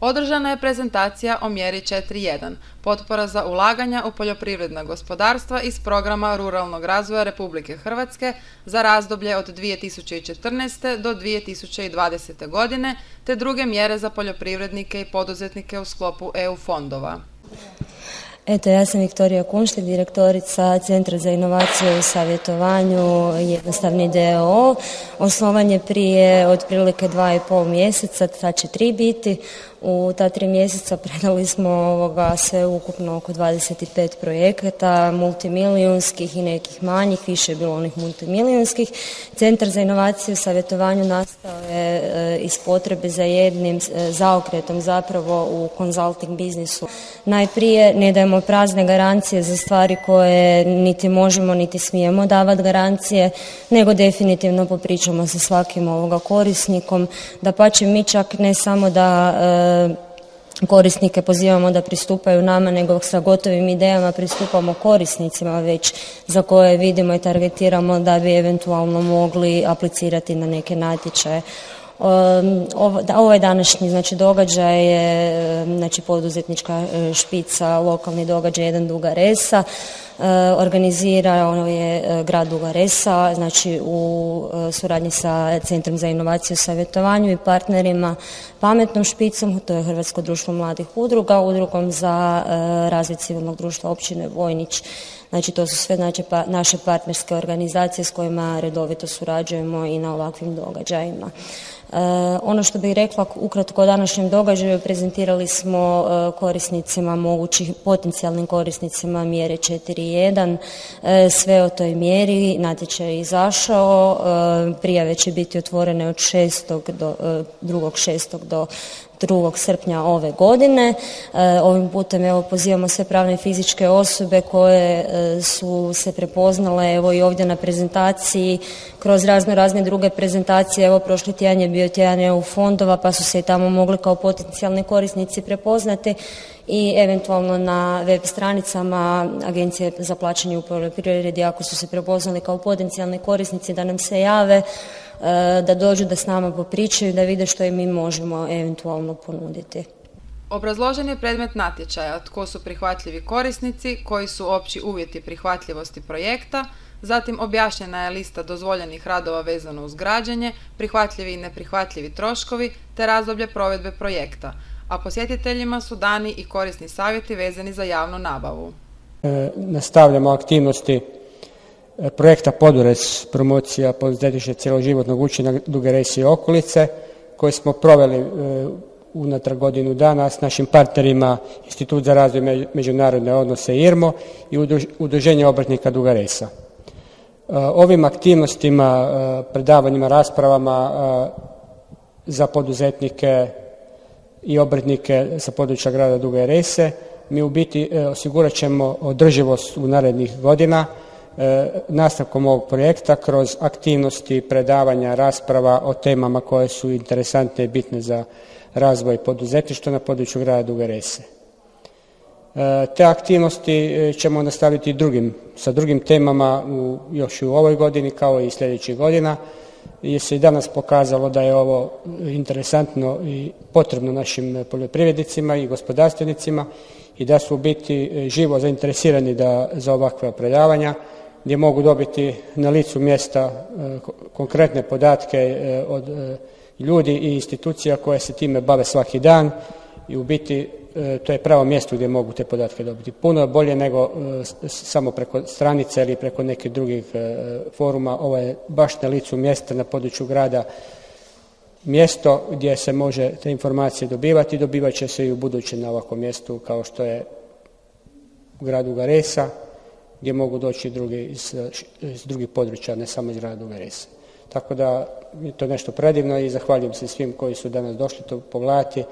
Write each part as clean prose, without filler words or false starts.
Održana je prezentacija o mjeri 4.1, potpora za ulaganja u poljoprivredna gospodarstva iz programa ruralnog razvoja Republike Hrvatske za razdoblje od 2014. do 2020. godine, te druge mjere za poljoprivrednike i poduzetnike u sklopu EU fondova. Eto, ja sam Viktorija Kunštik, direktorica Centra za inovacije u savjetovanju Jednostavni d.o.o. Osnovan je prije otprilike 2,5 mjeseca, sad će 3 biti. U ta 3 mjeseca predali smo sve ukupno oko 25 projekata, multimilijunskih i nekih manjih, više je bilo onih multimilijunskih. Centar za inovacije u savjetovanju nastao je iz potrebe za jednim zaokretom zapravo u consulting biznisu. Najprije ne dajemo prazne garancije za stvari koje niti možemo niti smijemo davati garancije, nego definitivno popričamo sa svakim korisnikom. Dapače, mi čak ne samo da korisnike pozivamo da pristupaju nama, nego sa gotovim idejama pristupamo korisnicima već za koje vidimo i targetiramo da bi eventualno mogli aplicirati na neke natječaje. Ovaj današnji događaj je poduzetnička špica, lokalni događaj Jedan Duga Resa. Organizirao je grad Duga Resa, u suradnji sa Centrom za inovacije u savjetovanju i partnerima Pametnom špicom, to je Hrvatsko društvo mladih udruga, Udrugom za razvoj civilnog društva općine Vojnić. To su sve naše partnerske organizacije s kojima redovito surađujemo i na ovakvim događajima. Ono što bih rekla ukratko o današnjem događaju, prezentirali smo korisnicima, mogućih potencijalnim korisnicima mjere 4.1, sve o toj mjeri, natječaj je izašao, prijave će biti otvorene od 2.6. do 2. srpnja ove godine. Ovim putem pozivamo sve pravne i fizičke osobe koje su se prepoznale i ovdje na prezentaciji kroz razne druge prezentacije. Prošli tjedan je bio tjedan EU fondova, pa su se i tamo mogli kao potencijalni korisnici prepoznati i eventualno na web stranicama Agencije za plaćanje u poljoprivredi, ako su se prepoznali kao potencijalni korisnici, da nam se jave, da dođu da s nama popričaju, da vide što im mi možemo eventualno ponuditi. Obrazložen je predmet natječaja, tko su prihvatljivi korisnici, koji su opći uvjeti prihvatljivosti projekta, zatim objašnjena je lista dozvoljenih radova vezano uz građenje, prihvatljivi i neprihvatljivi troškovi te razdoblje provedbe projekta, a posjetiteljima su dani i korisni savjeti vezani za javnu nabavu. Nastavljamo aktivnosti projekta Podures, promocija poduzetništva cjeloživotnog učenja Duge Rese i okolice, koji smo proveli unatrag godinu dana s našim partnerima Institut za razvoj međunarodne odnose IRMO i Udruženje obrtnika Duga Resa. Ovim aktivnostima, predavanjima, raspravama za poduzetnike i obrtnike sa područja grada Duge Rese mi u biti osigurat ćemo održivost u narednih godina nastavkom ovog projekta kroz aktivnosti, predavanja, rasprava o temama koje su interesantne i bitne za razvoj poduzetništva na području grada Duge Rese. Te aktivnosti ćemo nastaviti sa drugim temama još i u ovoj godini kao i sljedećih godina, jer se i danas pokazalo da je ovo interesantno i potrebno našim poljoprivrednicima i gospodarstvenicima i da su u biti živo zainteresirani za ovakva predavanja gdje mogu dobiti na licu mjesta konkretne podatke od ljudi i institucija koje se time bave svaki dan i u biti to je pravo mjesto gdje mogu te podatke dobiti. Puno je bolje nego samo preko stranice ili preko nekih drugih foruma. Ovo je baš na licu mjesta na području grada mjesto gdje se može te informacije dobivati i dobivat će se i u buduće na ovakvom mjestu kao što je u gradu Duga Resa, gdje mogu doći drugi iz drugih područja, ne samo iz grada Duga Resa. Tako da je to nešto predivno i zahvaljujem se svim koji su danas došli to pogledati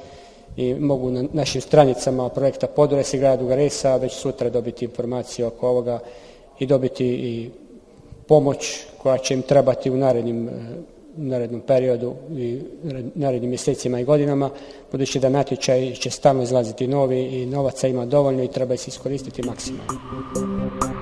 i mogu na našim stranicama projekta Podures i grada Duga Resa već sutra dobiti informacije oko ovoga i dobiti i pomoć koja će im trebati u narednom periodu i narednim mjesecima i godinama, budući da natječaj će stalno izlaziti novi i novaca ima dovoljno i treba se iskoristiti maksimalno.